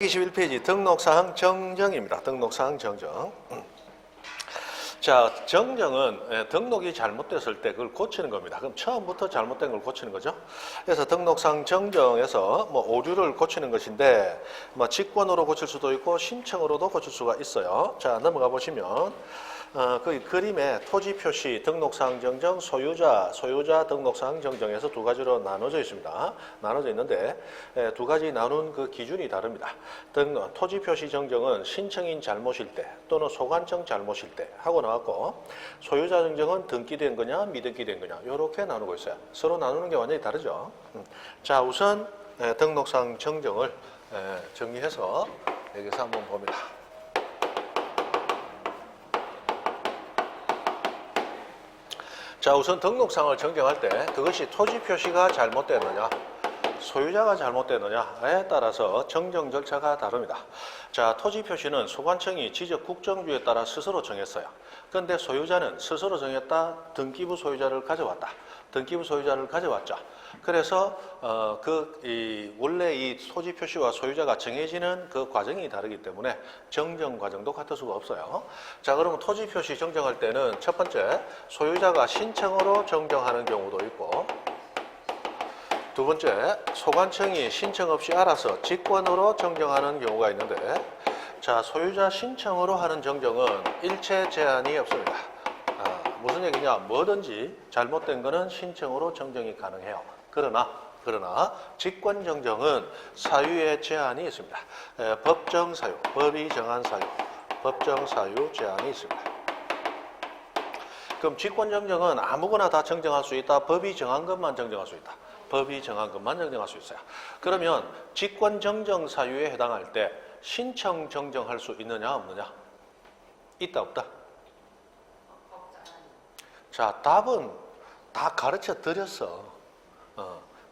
21페이지 등록사항 정정입니다. 등록사항 정정. 자, 정정은 등록이 잘못됐을 때 그걸 고치는 겁니다. 그럼 처음부터 잘못된 걸 고치는 거죠. 그래서 등록사항 정정에서 오류를 고치는 것인데 직권으로 고칠 수도 있고 신청으로도 고칠 수가 있어요. 자, 넘어가 보시면 그 그림에 토지 표시 등록사항 정정, 소유자 등록사항 정정에서 두 가지로 나눠져 있습니다. 나눠져 있는데 두 가지 나눈 그 기준이 다릅니다. 토지 표시 정정은 신청인 잘못일 때 또는 소관청 잘못일 때 하고 나왔고, 소유자 정정은 등기된 거냐 미등기된 거냐 이렇게 나누고 있어요. 서로 나누는 게 완전히 다르죠. 자, 우선 등록사항 정정을 정리해서 여기서 한번 봅니다. 자, 우선 등록사항을 정정할 때 그것이 토지 표시가 잘못됐느냐 소유자가 잘못됐느냐에 따라서 정정 절차가 다릅니다. 자, 토지 표시는 소관청이 지적 국정주에 따라 스스로 정했어요. 그런데 소유자는 스스로 정했다. 등기부 소유자를 가져왔다. 등기부 소유자를 가져왔죠. 그래서 원래 이 토지 표시와 소유자가 정해지는 그 과정이 다르기 때문에 정정 과정도 같을 수가 없어요. 자, 그러면 토지 표시 정정할 때는 첫 번째 소유자가 신청으로 정정하는 경우도 있고, 두 번째 소관청이 신청 없이 알아서 직권으로 정정하는 경우가 있는데, 자, 소유자 신청으로 하는 정정은 일체 제한이 없습니다. 무슨 얘기냐? 뭐든지 잘못된 거는 신청으로 정정이 가능해요. 그러나 직권 정정은 사유에 제한이 있습니다. 법정 사유, 법이 정한 사유, 법정 사유 제한이 있습니다. 그럼 직권 정정은 아무거나 다 정정할 수 있다. 법이 정한 것만 정정할 수 있다. 법이 정한 것만 정정할 수 있어요. 그러면 직권 정정 사유에 해당할 때 신청 정정할 수 있느냐 없느냐? 있다 없다? 자, 답은 다 가르쳐 드렸어.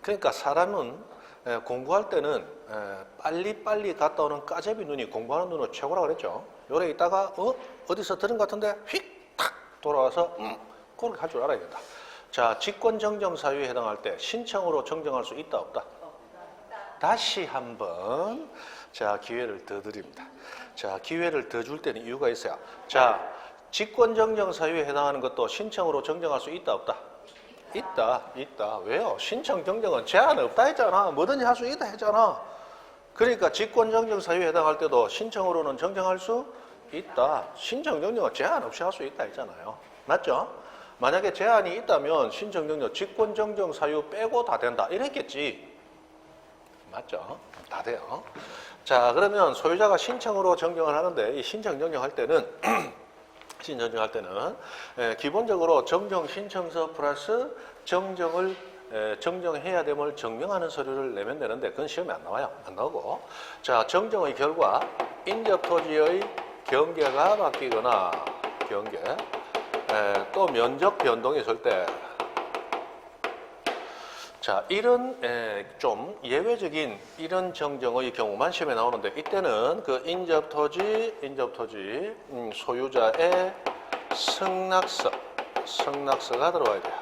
그러니까 사람은 공부할 때는 빨리빨리 갔다 오는 까제비 눈이 공부하는 눈은 최고라고 그랬죠. 요래 있다가 어디서 들은 것 같은데 휙 탁 돌아와서 그렇게 할 줄 알아야 된다. 자, 직권 정정 사유에 해당할 때 신청으로 정정할 수 있다 없다? 다시 한번 자, 기회를 더 드립니다. 자, 기회를 더 줄 때는 이유가 있어요. 자, 직권 정정 사유에 해당하는 것도 신청으로 정정할 수 있다 없다? 있다. 왜요? 신청 정정은 제한 없다 했잖아. 뭐든지 할 수 있다 했잖아. 그러니까 직권 정정 사유에 해당할 때도 신청으로는 정정할 수 있다. 신청 정정은 제한 없이 할 수 있다 했잖아요. 맞죠? 만약에 제한이 있다면 신청 정정, 직권 정정 사유 빼고 다 된다 이랬겠지. 맞죠? 다 돼요. 자, 그러면 소유자가 신청으로 정정을 하는데 이 신청 정정할 때는 기본적으로 정정 신청서 플러스 정정해야 됨을 증명하는 서류를 내면 되는데 그건 시험에 안 나와요. 안 나오고. 자, 정정의 결과 인접 토지의 경계가 바뀌거나 또 면적 변동이 있을 때, 자, 이런 좀 예외적인 이런 정정의 경우만 시험에 나오는데, 이때는 그 인접 토지 소유자의 승낙서가 들어와야 돼요.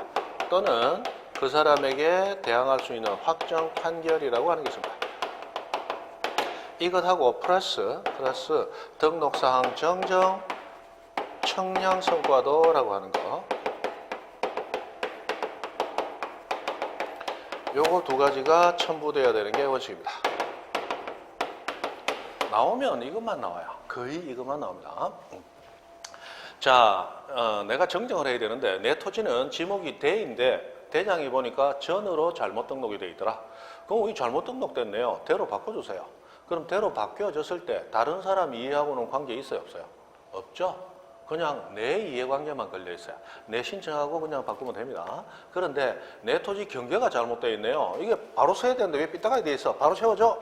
또는 그 사람에게 대항할 수 있는 확정 판결이라고 하는 게 있습니다. 이것하고 플러스 등록사항 정정 청량 성과도라고 하는 거. 요거 두 가지가 첨부되어야 되는 게 원칙입니다. 나오면 이것만 나와요. 거의 이것만 나옵니다. 자, 내가 정정을 해야 되는데 내 토지는 지목이 대인데 대장이 보니까 전으로 잘못 등록이 되어 있더라. 그럼 이 잘못 등록됐네요. 대로 바꿔주세요. 그럼 대로 바뀌어졌을 때 다른 사람 이해하고는 관계 있어요 없어요? 없죠. 그냥 내 이해관계만 걸려있어요. 내 신청하고 그냥 바꾸면 됩니다. 그런데 내 토지 경계가 잘못되어 있네요. 이게 바로 세야 되는데 왜 삐딱하게 되어 있어? 바로 세워줘?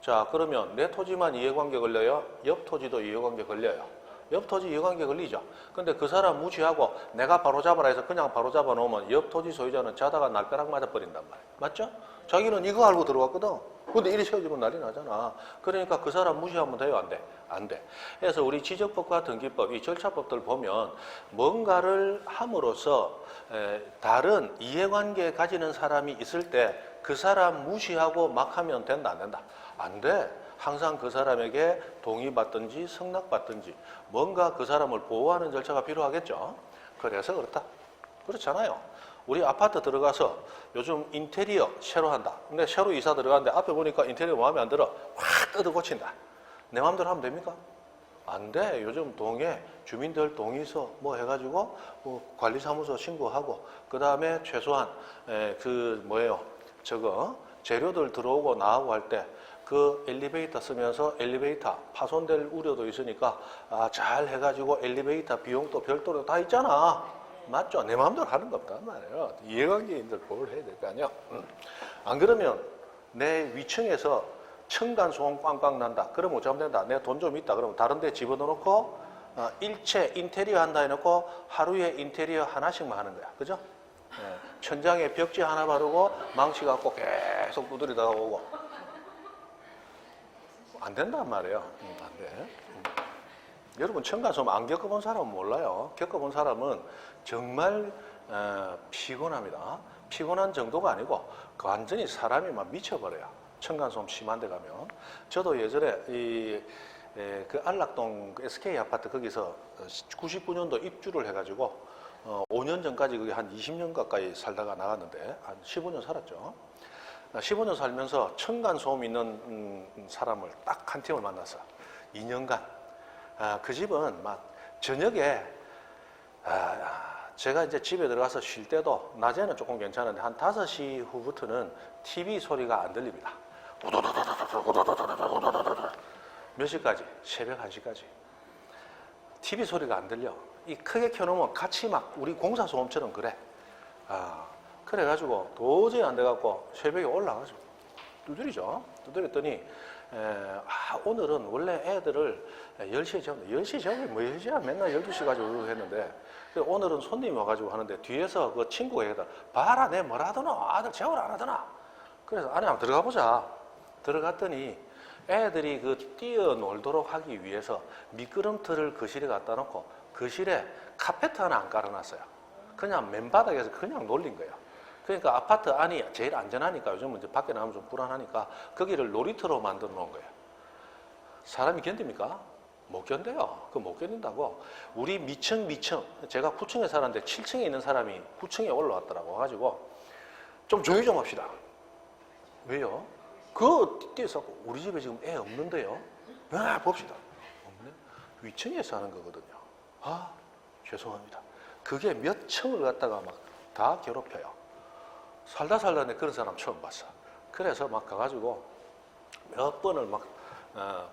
자, 그러면 내 토지만 이해관계 걸려요? 옆 토지도 이해관계 걸려요. 옆 토지 이해관계 걸리죠. 근데 그 사람 무시하고 내가 바로 잡아라 해서 그냥 바로 잡아 놓으면 옆 토지 소유자는 자다가 날벼락 맞아 버린단 말이에요. 맞죠? 자기는 이거 알고 들어왔거든. 근데 이리 세워지면 난리 나잖아. 그러니까 그 사람 무시하면 돼요? 안 돼? 안 돼. 그래서 우리 지적법과 등기법, 이 절차법들 보면 뭔가를 함으로써 다른 이해관계 가지는 사람이 있을 때 그 사람 무시하고 막 하면 된다 안 된다? 안 돼. 항상 그 사람에게 동의받든지 승낙받든지 뭔가 그 사람을 보호하는 절차가 필요하겠죠. 그래서 그렇다. 그렇잖아요. 우리 아파트 들어가서 요즘 인테리어 새로 한다. 근데 새로 이사 들어가는데 앞에 보니까 인테리어 마음에 안 들어. 확 뜯어 고친다. 내 마음대로 하면 됩니까? 안 돼. 요즘 동에 주민들 동의서 뭐 해가지고 뭐 관리사무소 신고하고 그 다음에 최소한 저거 재료들 들어오고 나오고 할 때 그 엘리베이터 쓰면서 엘리베이터 파손될 우려도 있으니까 잘 해가지고 엘리베이터 비용도 별도로 다 있잖아. 맞죠? 내 마음대로 하는 거 없단 말이에요. 이해관계인들 보호를 해야 될 거 아니야. 안 그러면 내 위층에서 층간소음 꽝꽝 난다. 그러면 어쩌면 된다. 내가 돈 좀 있다. 그러면 다른 데 집어넣고 일체 인테리어 한다 해놓고 하루에 인테리어 하나씩만 하는 거야. 그죠? 천장에 벽지 하나 바르고 망치 갖고 계속 두드리다가 오고. 안 된단 말이에요. 안 돼. 여러분 층간소음 안 겪어본 사람은 몰라요. 겪어본 사람은 정말 피곤합니다. 피곤한 정도가 아니고 완전히 사람이 막 미쳐버려요. 층간소음 심한 데 가면. 저도 예전에 그 안락동 SK 아파트 거기서 99년도 입주를 해가지고 5년 전까지 그게 한 20년 가까이 살다가 나갔는데 한 15년 살았죠. 15년 살면서 층간소음 있는 사람을 딱 한 팀을 만났어. 2년간. 그 집은 막 저녁에 제가 이제 집에 들어가서 쉴 때도 낮에는 조금 괜찮은데 한 5시 후부터는 TV 소리가 안 들립니다. 몇 시까지? 새벽 1시까지. TV 소리가 안 들려. 이 크게 켜놓으면 같이 막 우리 공사 소음처럼 그래. 그래가지고 도저히 안 돼갖고 새벽에 올라가지고 두드리죠. 두드렸더니 오늘은 원래 애들을 10시에 재운다. 10시에 재우면 뭐 10시야? 맨날 12시 가지고 했는데 오늘은 손님이 와가지고 하는데 뒤에서 그 친구가 얘기하다 봐라 내 뭐라 하더나 아들 재울 안 하더나. 그래서 안에 한번 들어가 보자. 들어갔더니 애들이 그 뛰어놀도록 하기 위해서 미끄럼틀을 거실에 갖다 놓고 거실에 카페트 하나 안 깔아놨어요. 그냥 맨바닥에서 그냥 놀린 거예요. 그러니까 아파트 안이 제일 안전하니까 요즘은 이제 밖에 나가면 좀 불안하니까 거기를 놀이터로 만들어 놓은 거예요. 사람이 견딥니까? 못 견뎌요. 그거 못 견딘다고. 우리 미층, 제가 9층에 살았는데 7층에 있는 사람이 9층에 올라왔더라고. 가지고 좀 조용히 좀 합시다. 왜요? 그거 뛰어서 우리 집에 지금 애 없는데요? 봅시다. 없네? 위층에 사는 거거든요. 죄송합니다. 그게 몇 층을 갖다가 막 다 괴롭혀요. 살다 그런 사람 처음 봤어. 그래서 막 가가지고 몇 번을 막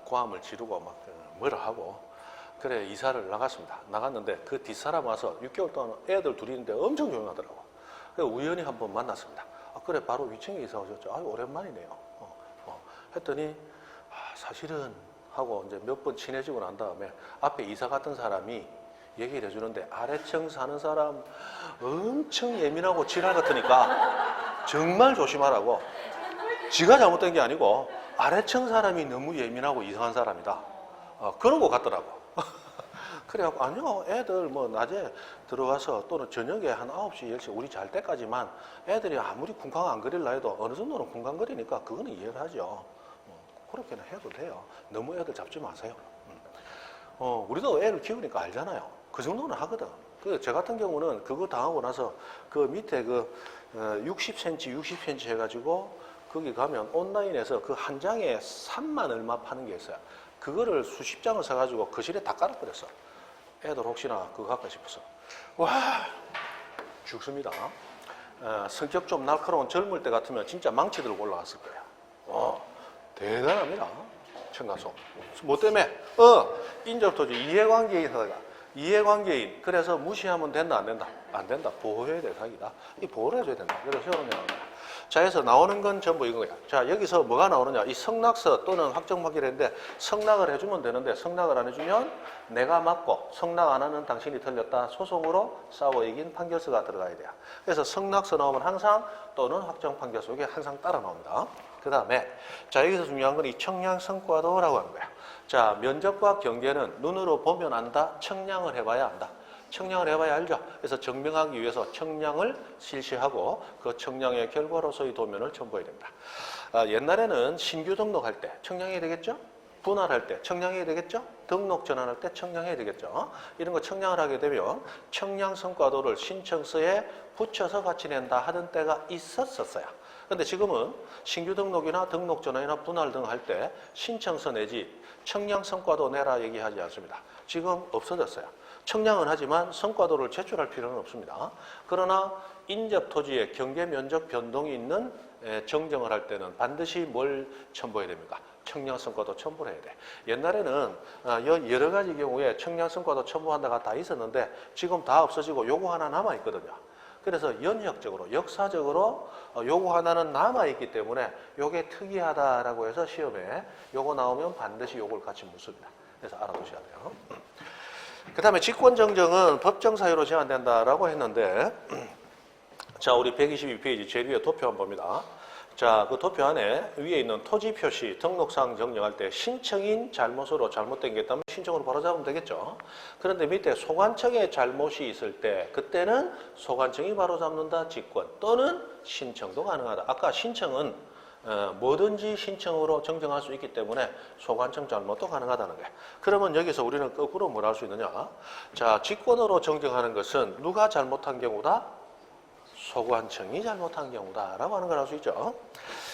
고함을 지르고 막 뭐라 하고 그래 이사를 나갔습니다. 나갔는데 그 뒷사람 와서 6개월 동안 애들 둘이 있는데 엄청 조용하더라고. 그래서 우연히 한번 만났습니다. 그래 바로 위층에 이사 오셨죠. 아유 오랜만이네요. 했더니 사실은 하고 이제 몇 번 친해지고 난 다음에 앞에 이사 갔던 사람이 얘기를 해주는데 아래층 사는 사람 엄청 예민하고 지랄 같으니까 정말 조심하라고. 지가 잘못된 게 아니고 아래층 사람이 너무 예민하고 이상한 사람이다. 그런 거 같더라고. 그래갖고 아니요 애들 뭐 낮에 들어가서 또는 저녁에 한 9시 10시 우리 잘 때까지만 애들이 아무리 쿵쾅 안 거릴라 해도 어느 정도는 쿵쾅거리니까 그거는 이해를 하죠. 그렇게는 해도 돼요. 너무 애들 잡지 마세요. 우리도 애를 키우니까 알잖아요. 그 정도는 하거든. 저 같은 경우는 그거 당하고 나서 그 밑에 60cm 해가지고 거기 가면 온라인에서 그 한 장에 3만 얼마 파는 게 있어요. 그거를 수십 장을 사가지고 거실에 다 깔아버렸어. 애들 혹시나 그거 할까 싶어서. 와, 죽습니다. 성격 좀 날카로운 젊을 때 같으면 진짜 망치 들고 올라갔을 거예요. 대단합니다. 층간소음. 뭐 때문에? 인접토지, 이해관계인. 그래서 무시하면 된다, 안 된다? 안 된다. 보호해야 될 사기다. 이 보호를 해줘야 된다. 그래서 세워놓는 거야. 자, 그래서 나오는 건 전부 이거야. 자, 여기서 뭐가 나오느냐? 이 성낙서 또는 확정파기를 했는데 성낙을 해주면 되는데 성낙을 안 해주면 내가 맞고 성낙 안 하는 당신이 틀렸다. 소송으로 싸워 이긴 판결서가 들어가야 돼요. 그래서 성낙서 나오면 항상 또는 확정판결서 이게 항상 따라 나옵니다. 그 다음에 자 여기서 중요한 건 이 청량성과도라고 하는 거야. 자 면적과 경계는 눈으로 보면 안다. 청량을 해봐야 안다. 청량을 해봐야 알죠. 그래서 증명하기 위해서 청량을 실시하고 그 청량의 결과로서 이 도면을 첨부해야 됩니다. 옛날에는 신규 등록할 때 청량해야 되겠죠? 분할할 때 청량해야 되겠죠? 등록 전환할 때 청량해야 되겠죠? 이런 거 청량을 하게 되면 청량 성과도를 신청서에 붙여서 같이 낸다 하던 때가 있었어요. 근데 지금은 신규 등록이나 등록 전환이나 분할 등 할 때 신청서 내지 청량 성과도 내라 얘기하지 않습니다. 지금 없어졌어요. 청량은 하지만 성과도를 제출할 필요는 없습니다. 그러나 인접 토지에 경계 면적 변동이 있는 정정을 할 때는 반드시 뭘 첨부해야 됩니까? 청량 성과도 첨부를 해야 돼. 옛날에는 여러 가지 경우에 청량 성과도 첨부한다가 다 있었는데 지금 다 없어지고 요거 하나 남아 있거든요. 그래서 연역적으로, 역사적으로 요거 하나는 남아있기 때문에 요게 특이하다라고 해서 시험에 요거 나오면 반드시 요걸 같이 묻습니다. 그래서 알아두셔야 돼요. 그 다음에 직권정정은 법정 사유로 제한된다라고 했는데, 자, 우리 122페이지 제일 위에 도표 한번 봅니다. 자, 그 도표 안에 위에 있는 토지 표시 등록사항 정정할 때 신청인 잘못으로 잘못된 게 있다면 신청으로 바로 잡으면 되겠죠. 그런데 밑에 소관청에 잘못이 있을 때 그때는 소관청이 바로 잡는다 직권 또는 신청도 가능하다. 아까 신청은 뭐든지 신청으로 정정할 수 있기 때문에 소관청 잘못도 가능하다는 거예요. 그러면 여기서 우리는 거꾸로 뭘 할 수 있느냐. 자, 직권으로 정정하는 것은 누가 잘못한 경우다? 소관청이 잘못한 경우다라고 하는 걸 알 수 있죠.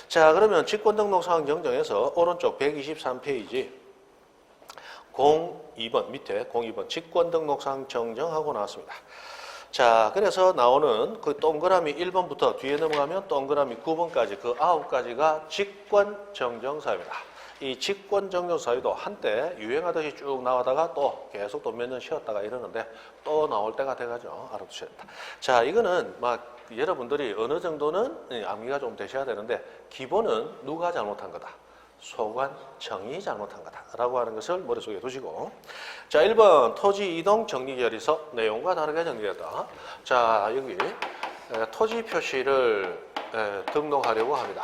자, 그러면 직권등록사항 정정에서 오른쪽 123페이지 02번 밑에 02번 직권등록사항 정정하고 나왔습니다. 자, 그래서 나오는 그 동그라미 1번부터 뒤에 넘어가면 동그라미 9번까지 그 9가지가 직권정정사유입니다. 이 직권정정사유도 한때 유행하듯이 쭉 나오다가 또 계속 또 몇 년 쉬었다가 이러는데 또 나올 때가 돼가지고 알아두셔야 됩니다. 자, 이거는 막 여러분들이 어느 정도는 암기가 좀 되셔야 되는데 기본은 누가 잘못한 거다. 소관청이 잘못한 거다라고 하는 것을 머릿속에 두시고, 자, 1번 토지 이동 정리결의서 내용과 다르게 정리했다. 자, 여기 토지 표시를 등록하려고 합니다.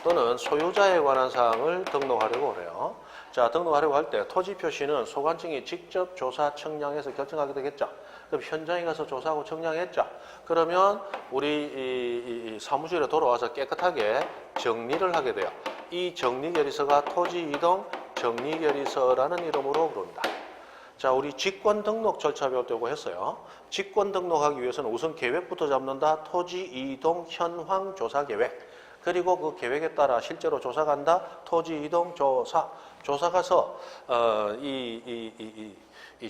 또는 소유자에 관한 사항을 등록하려고 그래요. 자, 등록하려고 할 때 토지 표시는 소관청이 직접 조사 청량해서 결정하게 되겠죠. 그럼 현장에 가서 조사하고 청량했죠. 그러면 우리 이 사무실에 돌아와서 깨끗하게 정리를 하게 돼요. 이 정리결의서가 토지 이동 정리결의서라는 이름으로 부릅니다. 자, 우리 직권 등록 절차 배울 때 이거 했어요. 직권 등록하기 위해서는 우선 계획부터 잡는다. 토지 이동 현황 조사 계획. 그리고 그 계획에 따라 실제로 조사 간다. 토지 이동 조사. 조사 가서 이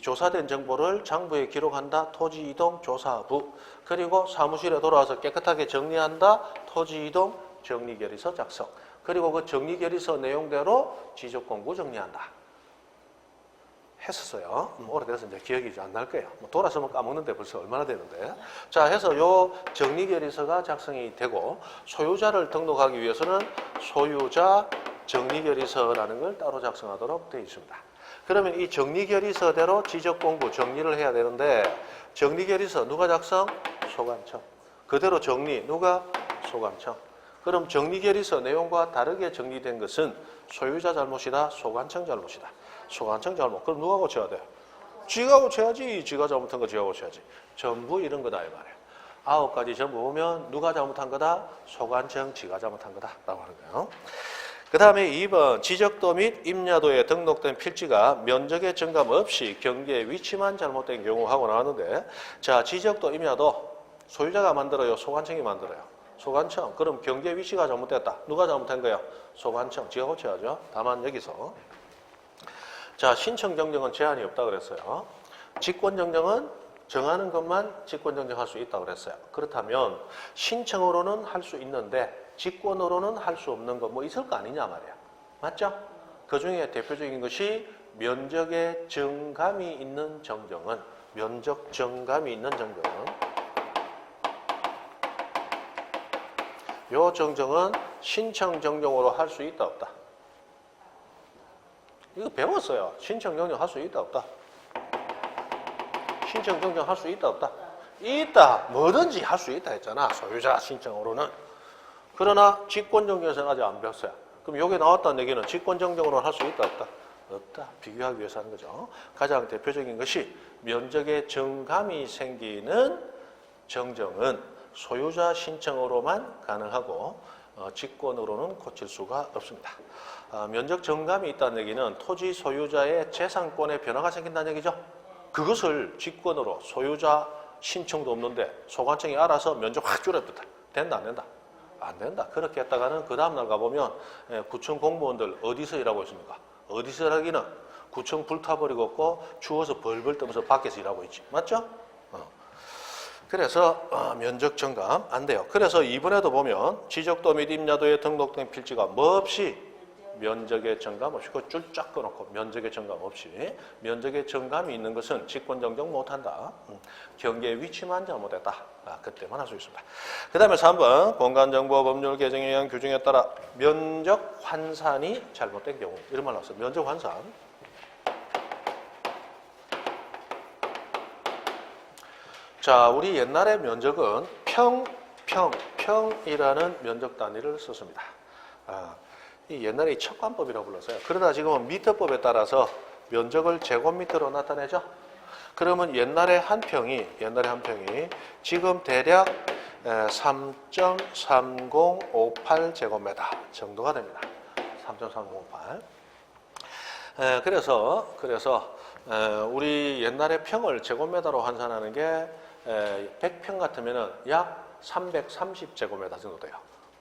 조사된 정보를 장부에 기록한다. 토지 이동 조사부. 그리고 사무실에 돌아와서 깨끗하게 정리한다. 토지 이동 정리결의서 작성. 그리고 그 정리결의서 내용대로 지적공고 정리한다. 했었어요. 오래돼서 이제 기억이 안 날 거예요. 돌아서면 까먹는데 벌써 얼마나 되는데. 자, 해서 요 정리결의서가 작성이 되고 소유자를 등록하기 위해서는 소유자 정리결의서라는 걸 따로 작성하도록 되어 있습니다. 그러면 이 정리결의서대로 지적공고 정리를 해야 되는데 정리결의서 누가 작성? 소관청. 그대로 정리 누가? 소관청. 그럼 정리결의서 내용과 다르게 정리된 것은 소유자 잘못이다, 소관청 잘못이다. 소관청 잘못. 그럼 누가 고쳐야 돼? 지가 고쳐야지. 지가 잘못한 거 지가 고쳐야지. 전부 이런 거다 이 말이에요. 9가지 전부 보면 누가 잘못한 거다? 소관청 지가 잘못한 거다 라고 하는 거예요. 그 다음에 2번 지적도 및 임야도에 등록된 필지가 면적의 증감 없이 경계 위치만 잘못된 경우 하고 나왔는데, 자, 지적도 임야도 소유자가 만들어요? 소관청이 만들어요? 소관청. 그럼 경계 위치가 잘못됐다. 누가 잘못한 거예요? 소관청. 지가 고쳐야죠. 다만 여기서 자, 신청 정정은 제한이 없다 그랬어요. 직권 정정은 정하는 것만 직권 정정할 수 있다고 그랬어요. 그렇다면 신청으로는 할 수 있는데 직권으로는 할 수 없는 거 뭐 있을 거 아니냐 말이야. 맞죠? 그 중에 대표적인 것이 면적의 정감이 있는 정정은, 면적 정감이 있는 정정은, 요 정정은 신청 정정으로 할 수 있다 없다? 이거 배웠어요. 신청 정정 할 수 있다 없다? 신청 정정 할 수 있다 없다? 있다. 뭐든지 할 수 있다 했잖아. 소유자 신청으로는. 그러나 직권 정정에서는 아직 안 배웠어요. 그럼 여기 나왔다는 얘기는 직권 정정으로는 할 수 있다 없다? 없다. 비교하기 위해서 하는 거죠. 가장 대표적인 것이 면적의 정감이 생기는 정정은 소유자 신청으로만 가능하고 직권으로는 고칠 수가 없습니다. 면적 정감이 있다는 얘기는 토지 소유자의 재산권에 변화가 생긴다는 얘기죠. 그것을 직권으로 소유자 신청도 없는데 소관청이 알아서 면적 확 줄여줬다. 된다 안 된다? 안 된다. 그렇게 했다가는 그 다음날 가보면 구청 공무원들 어디서 일하고 있습니까? 어디서 일하기는 구청 불타버리고 있고 추워서 벌벌 떨면서 밖에서 일하고 있지. 맞죠? 그래서 면적 정감 안 돼요. 그래서 이번에도 보면 지적도 및 임야도에 등록된 필지가 뭐 없이 면적의 정감 없이 그 줄 쫙 꺼놓고 면적의 정감 없이 면적의 정감이 있는 것은 직권 정정 못한다. 경계의 위치만 잘못했다. 그때만 할 수 있습니다. 그 다음에 3번 공간정보 법률 개정에 의한 규정에 따라 면적 환산이 잘못된 경우 이런 말 나왔어요. 면적 환산. 자, 우리 옛날에 면적은 평이라는 면적 단위를 썼습니다. 이 옛날에 척관법이라고 불렀어요. 그러다 지금은 미터법에 따라서 면적을 제곱미터로 나타내죠. 그러면 옛날에 한 평이 지금 대략 3.3058 제곱미터 정도가 됩니다. 3.3058. 그래서 우리 옛날에 평을 제곱미터로 환산하는 게 100평 같으면은 약 330제곱미터 정도 돼요.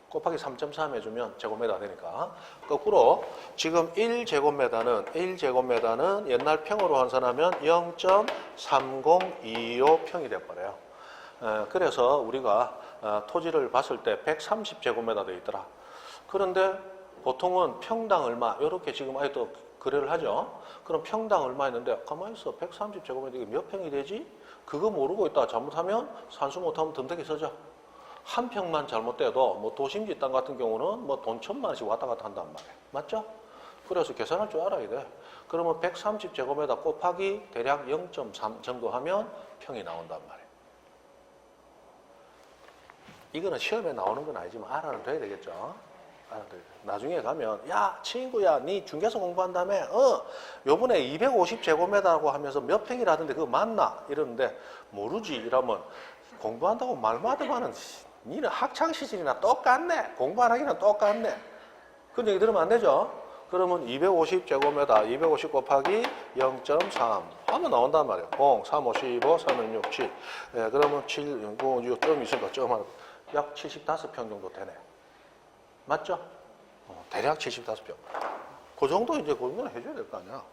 곱하기 3.3 해주면 제곱미터가 되니까. 거꾸로 지금 1제곱미터는 옛날 평으로 환산하면 0.3025평이 돼버려요. 그래서 우리가 토지를 봤을 때 130제곱미터 돼 있더라. 그런데 보통은 평당 얼마 이렇게 지금 아직도 거래를 하죠. 그럼 평당 얼마 있는데 가만히 있어. 130제곱미터 이게 몇 평이 되지? 그거 모르고 있다 잘못하면 산수 못하면 덤되게 서죠. 한 평만 잘못돼도 뭐 도심지 땅 같은 경우는 뭐 돈 1,000만 원씩 왔다 갔다 한단 말이에요. 맞죠? 그래서 계산할 줄 알아야 돼. 그러면 130제곱미터 곱하기 대략 0.3 정도 하면 평이 나온단 말이에요. 이거는 시험에 나오는 건 아니지만 알아는 둬야 되겠죠. 나중에 가면 야 친구야 니 중개사 공부한다며 요번에 250제곱미터라고 하면서 몇 평이라던데 그거 맞나? 이러는데 모르지 이러면 공부한다고 말만 하더만은 니는 학창시절이나 똑같네. 공부 안 하기는 똑같네. 그런 얘기 들으면 안 되죠. 그러면 250제곱미터 250 곱하기 0.3 하면 나온단 말이에요. 0, 3, 5, 15, 3, 6, 7 그러면 7, 9, 6, 점 있으니까 점 하나 약 75평 정도 되네. 맞죠? 대략 75평. 그 정도 이제 공부는 해줘야 될 거 아니야.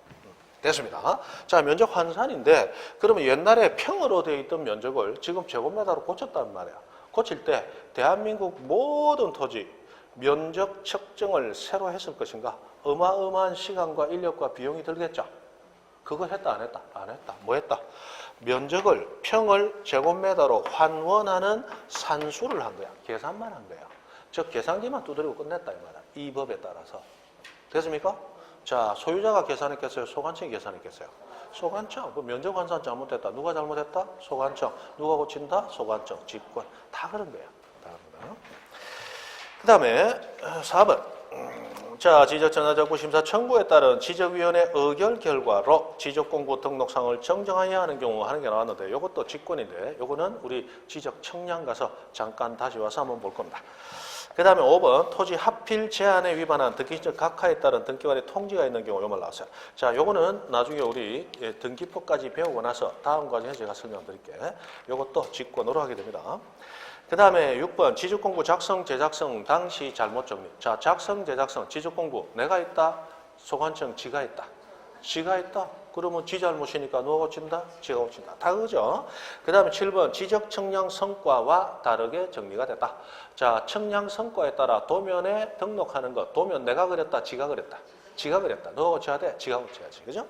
됐습니다. 자, 면적 환산인데, 그러면 옛날에 평으로 되어 있던 면적을 지금 제곱미터로 고쳤단 말이야. 고칠 때, 대한민국 모든 토지, 면적 측정을 새로 했을 것인가? 어마어마한 시간과 인력과 비용이 들겠죠? 그걸 했다, 안 했다? 안 했다. 뭐 했다? 면적을, 평을 제곱미터로 환원하는 산수를 한 거야. 계산만 한 거야. 즉 계산기만 두드리고 끝냈다 이 말이야. 이 법에 따라서. 됐습니까? 자, 소유자가 계산했겠어요? 소관청이 계산했겠어요? 소관청. 그 면적 환산 잘못했다. 누가 잘못했다? 소관청. 누가 고친다? 소관청. 직권. 다 그런 거야. 다 그런 거야. 그 다음에 4번. 자, 지적전화정보 심사 청구에 따른 지적위원회 의결 결과로 지적공고 등록상을 정정해야 하는 경우 하는 게 나왔는데 이것도 직권인데 이거는 우리 지적 청량 가서 잠깐 다시 와서 한번 볼 겁니다. 그 다음에 5번 토지 합필 제한에 위반한 등기적 각하에 따른 등기관의 통지가 있는 경우 요말 나왔어요. 자, 요거는 나중에 우리 등기법까지 배우고 나서 다음 과정에 제가 설명드릴게요. 요것도 직권으로 하게 됩니다. 그 다음에 6번 지적공고 작성 제작성 당시 잘못 정리. 자, 작성 제작성 지적공고 내가 했다 소관청 지가 했다. 지가 했다. 그러면 지 잘못이니까 누가 고친다? 지가 고친다. 다 그죠? 그 다음에 7번 지적 청량 성과와 다르게 정리가 됐다. 자, 청량 성과에 따라 도면에 등록하는 것. 도면 내가 그렸다, 지가 그렸다. 지가 그렸다. 너가 고쳐야 돼? 지가 고쳐야지. 그죠?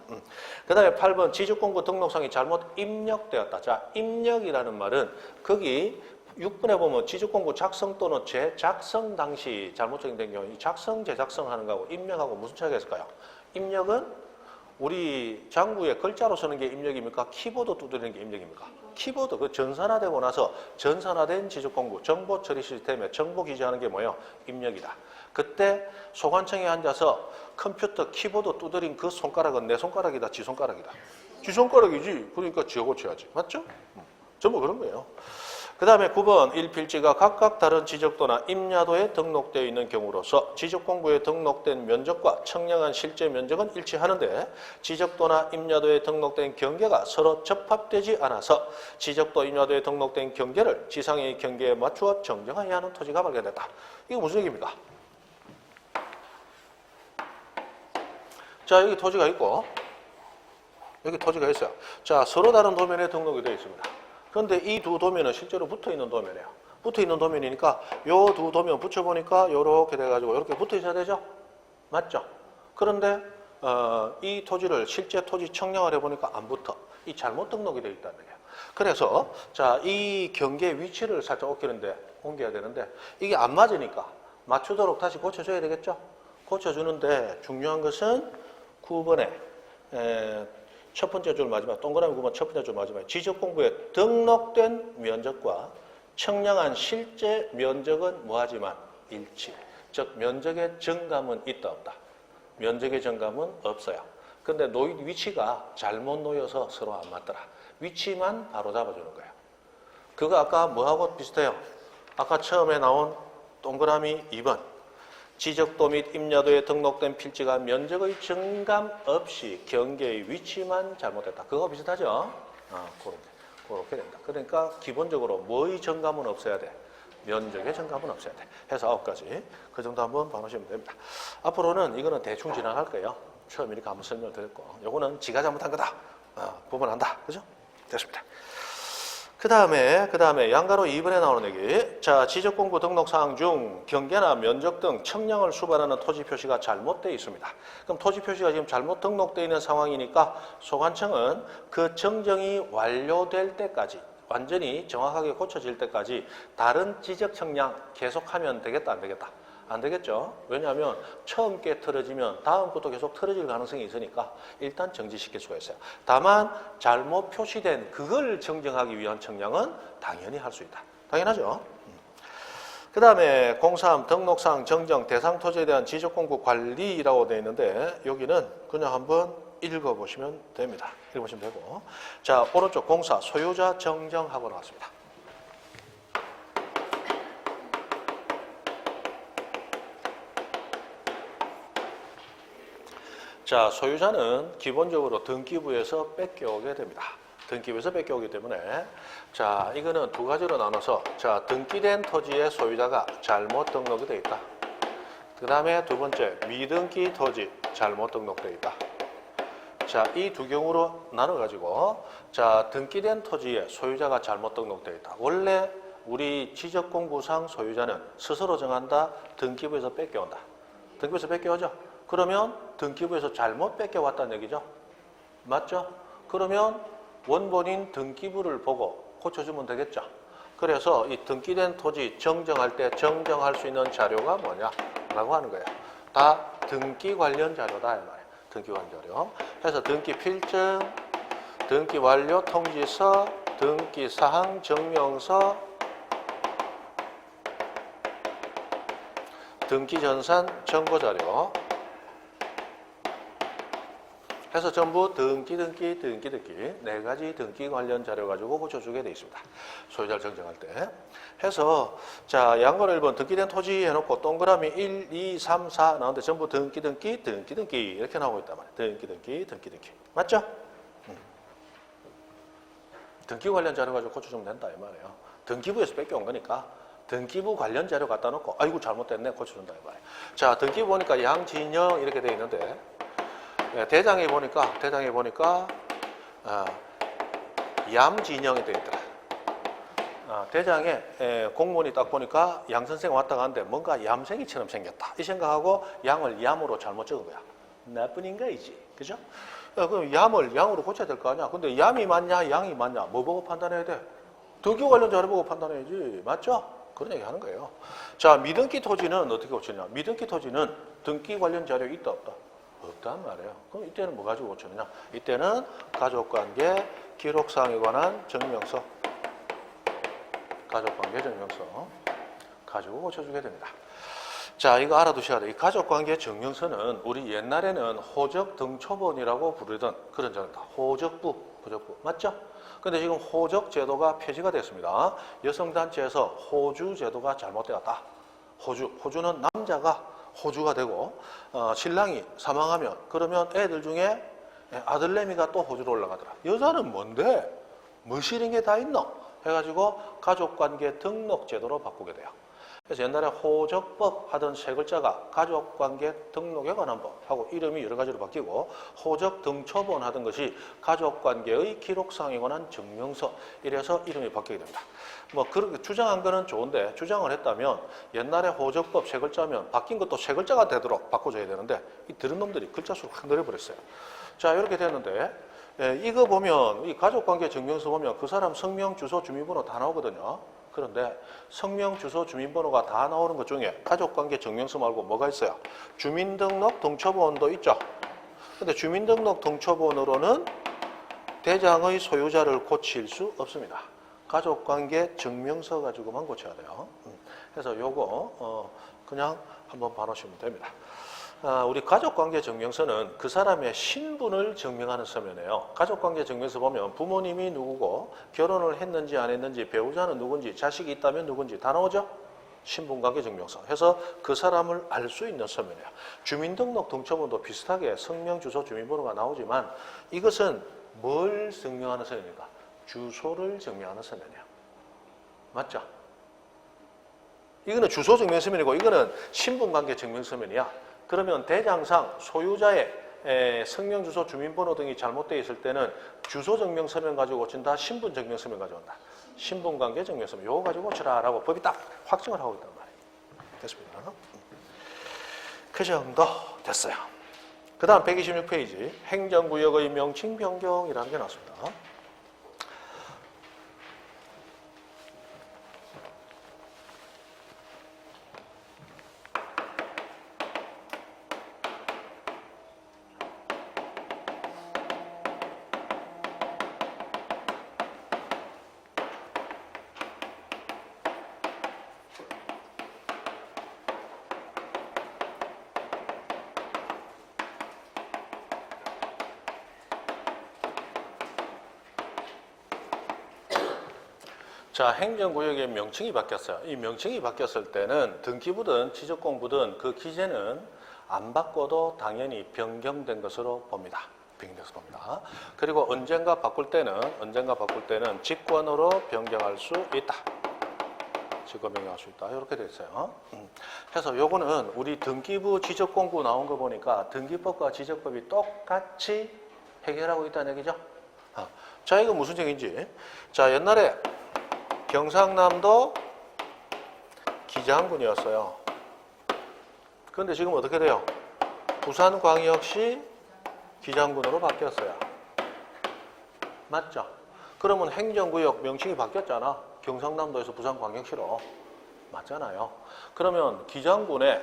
그 다음에 8번 지적공고 등록상이 잘못 입력되었다. 자, 입력이라는 말은 거기 6번에 보면 지적공고 작성 또는 재작성 당시 잘못 적용된 경우 이 작성, 재작성 하는 거하고 입력하고 무슨 차이가 있을까요? 입력은 우리 장부에 글자로 쓰는 게 입력입니까? 키보드 두드리는 게 입력입니까? 키보드, 그 전산화되고 나서 전산화된 지적공고, 정보 처리 시스템에 정보 기재하는 게 뭐예요? 입력이다. 그때 소관청에 앉아서 컴퓨터 키보드 두드린 그 손가락은 내 손가락이다, 지 손가락이다. 지 손가락이지. 그러니까 지가 고쳐야지. 맞죠? 전부 그런 거예요. 그 다음에 9번 일필지가 각각 다른 지적도나 임야도에 등록되어 있는 경우로서 지적공부에 등록된 면적과 청량한 실제 면적은 일치하는데 지적도나 임야도에 등록된 경계가 서로 접합되지 않아서 지적도 임야도에 등록된 경계를 지상의 경계에 맞추어 정정해야 하는 토지가 발견됐다. 이거 무슨 얘기입니까? 자, 여기 토지가 있고 여기 토지가 있어요. 자, 서로 다른 도면에 등록이 되어 있습니다. 그런데 이 두 도면은 실제로 붙어있는 도면이에요. 붙어있는 도면이니까 요 두 도면 붙여보니까 요렇게 돼가지고 이렇게 붙어있어야 되죠? 맞죠? 그런데 이 토지를 실제 토지 청량을 해보니까 안 붙어. 이 잘못 등록이 되어 있다는 거예요. 그래서 자, 이 경계 위치를 살짝 옮겨야 되는데 이게 안 맞으니까 맞추도록 다시 고쳐줘야 되겠죠? 고쳐주는데 중요한 것은 9번에 첫 번째 줄 마지막 동그라미 9번 첫 번째 줄 마지막 지적공부에 등록된 면적과 청량한 실제 면적은 뭐하지만 일치. 즉 면적의 정감은 있다 없다. 면적의 정감은 없어요. 근데 위치가 잘못 놓여서 서로 안 맞더라. 위치만 바로 잡아주는 거예요. 그거 아까 뭐하고 비슷해요? 아까 처음에 나온 동그라미 2번 지적도 및 임야도에 등록된 필지가 면적의 정감 없이 경계의 위치만 잘못됐다. 그거 비슷하죠? 그렇게 된다. 그러니까 기본적으로 뭐의 정감은 없어야 돼? 면적의 정감은 없어야 돼. 해서 9가지. 그 정도 한번 봐놓으시면 됩니다. 앞으로는 이거는 대충 지나갈 거예요. 처음 이렇게 한번 설명을 드렸고. 요거는 지가 잘못한 거다. 구분한다. 그죠? 됐습니다. 그 다음에 양가로 2번에 나오는 얘기. 자, 지적공부 등록사항 중 경계나 면적 등 청량을 수반하는 토지 표시가 잘못되어 있습니다. 그럼 토지 표시가 지금 잘못 등록되어 있는 상황이니까 소관청은 그 정정이 완료될 때까지 완전히 정확하게 고쳐질 때까지 다른 지적 청량 계속하면 되겠다 안 되겠다? 안 되겠죠. 왜냐하면 처음 게 틀어지면 다음 것도 계속 틀어질 가능성이 있으니까 일단 정지시킬 수가 있어요. 다만 잘못 표시된 그걸 정정하기 위한 청량은 당연히 할 수 있다. 당연하죠. 그 다음에 03 등록사항 정정 대상 토지에 대한 지적공부 관리라고 되어 있는데 여기는 그냥 한번 읽어보시면 됩니다. 읽어보시면 되고 자 오른쪽 04 소유자 정정하고 나왔습니다. 자, 소유자는 기본적으로 등기부에서 뺏겨오게 됩니다. 등기부에서 뺏겨오기 때문에 자, 이거는 두 가지로 나눠서 자, 등기된 토지의 소유자가 잘못 등록이 되어 있다. 그 다음에 두 번째, 미등기 토지 잘못 등록되어 있다. 자, 이 두 경우로 나눠가지고 자, 등기된 토지의 소유자가 잘못 등록되어 있다. 원래 우리 지적공부상 소유자는 스스로 정한다. 등기부에서 뺏겨온다. 등기부에서 뺏겨오죠. 그러면 등기부에서 잘못 뺏겨왔다는 얘기죠. 맞죠? 그러면 원본인 등기부를 보고 고쳐주면 되겠죠. 그래서 이 등기된 토지 정정할 때 정정할 수 있는 자료가 뭐냐라고 하는 거예요. 다 등기 관련 자료다 이 말이에요. 등기 관련 자료. 그래서 등기 필증, 등기 완료 통지서, 등기 사항 증명서, 등기 전산 정보 자료. 해서 전부 등기 네 가지 등기 관련 자료 가지고 고쳐주게 되어 있습니다. 소유자를 정정할 때. 해서 자 양거로 1번 등기된 토지 해놓고 동그라미 1, 2, 3, 4 나오는데 전부 등기 이렇게 나오고 있단 말이에요. 등기 맞죠? 등기 관련 자료 가지고 고쳐주면 된다 이 말이에요. 등기부에서 뺏겨온 거니까 등기부 관련 자료 갖다 놓고 아이고 잘못됐네 고쳐준다 이 말이에요. 자 등기부 보니까 양진영 이렇게 되어 있는데 대장에 보니까 얌진영이 되어 있더라. 대장에 공무원이 딱 보니까 양 선생 왔다 가는데 뭔가 얌생이처럼 생겼다. 이 생각하고 양을 얌으로 잘못 적은 거야. 나쁜 인간이지. 그죠? 그럼 얌을 양으로 고쳐야 될 거 아니야. 근데 얌이 맞냐 양이 맞냐 뭐 보고 판단해야 돼? 등기 관련 자료 보고 판단해야지. 맞죠? 그런 얘기 하는 거예요. 자 미등기 토지는 어떻게 고치냐. 미등기 토지는 등기 관련 자료 있다 없다? 없단 말이에요. 그럼 이때는 뭐 가지고 고치느냐? 이때는 가족관계 기록사항에 관한 증명서, 가족관계 증명서 가지고 고쳐주게 됩니다. 자, 이거 알아두셔야 돼요. 이 가족관계 증명서는 우리 옛날에는 호적 등초본이라고 부르던 그런 제도다. 호적부, 호적부. 맞죠? 근데 지금 호적 제도가 폐지가 됐습니다. 여성단체에서 호주 제도가 잘못되었다. 호주는 남자가 호주가 되고 신랑이 사망하면 그러면 애들 중에 아들내미가 또 호주로 올라가더라. 여자는 뭔데? 뭐 싫은 게 다 있노? 해가지고 가족관계 등록 제도로 바꾸게 돼요. 그래서 옛날에 호적법 하던 세 글자가 가족관계 등록에 관한 법 하고 이름이 여러 가지로 바뀌고 호적 등초본 하던 것이 가족관계의 기록상에 관한 증명서 이래서 이름이 바뀌게 됩니다. 뭐 그렇게 주장한 거는 좋은데 주장을 했다면 옛날에 호적법 세 글자면 바뀐 것도 세 글자가 되도록 바꿔줘야 되는데 이 들은 놈들이 글자 수를 확 늘려버렸어요. 자, 이렇게 됐는데 이거 보면 이 가족관계 증명서 보면 그 사람 성명, 주소, 주민번호 다 나오거든요. 그런데 성명, 주소, 주민번호가 다 나오는 것 중에 가족관계 증명서 말고 뭐가 있어요? 주민등록 등초본도 있죠. 근데 주민등록 등초본으로는 대장의 소유자를 고칠 수 없습니다. 가족관계 증명서 가지고만 고쳐야 돼요. 그래서 요거 그냥 한번 봐놓으시면 됩니다. 우리 가족관계 증명서는 그 사람의 신분을 증명하는 서면이에요. 가족관계 증명서 보면 부모님이 누구고 결혼을 했는지 안 했는지 배우자는 누군지 자식이 있다면 누군지 다 나오죠. 신분관계 증명서 해서 그 사람을 알 수 있는 서면이에요. 주민등록 등초본도 비슷하게 성명, 주소, 주민번호가 나오지만 이것은 뭘 증명하는 서면입니까? 주소를 증명하는 서면이에요. 맞죠? 이거는 주소 증명 서면이고 이거는 신분관계 증명 서면이야. 그러면 대장상 소유자의 성명, 주소, 주민번호 등이 잘못되어 있을 때는 주소 증명 서면 가지고 고친다, 신분 증명 서면 가져온다. 신분관계 증명 서면 요거 가지고 고치라라고 법이 딱 확정을 하고 있단 말이에요. 됐습니다. 그 정도 됐어요. 그 다음 126페이지 행정구역의 명칭 변경이라는 게 나왔습니다. 자, 행정구역의 명칭이 바뀌었어요. 이 명칭이 바뀌었을 때는 등기부든 지적공부든 그 기재는 안 바꿔도 당연히 변경된 것으로 봅니다. 변경돼서 봅니다. 그리고 언젠가 바꿀 때는 직권으로 변경할 수 있다. 직권 변경할 수 있다. 이렇게 돼 있어요. 그래서 요거는 우리 등기부 지적공부 나온 거 보니까 등기법과 지적법이 똑같이 해결하고 있다는 얘기죠. 자, 이거 무슨 얘기인지. 자, 옛날에 경상남도 기장군이었어요. 그런데 지금 어떻게 돼요? 부산광역시 기장군으로 바뀌었어요. 맞죠? 그러면 행정구역 명칭이 바뀌었잖아. 경상남도에서 부산광역시로. 맞잖아요. 그러면 기장군에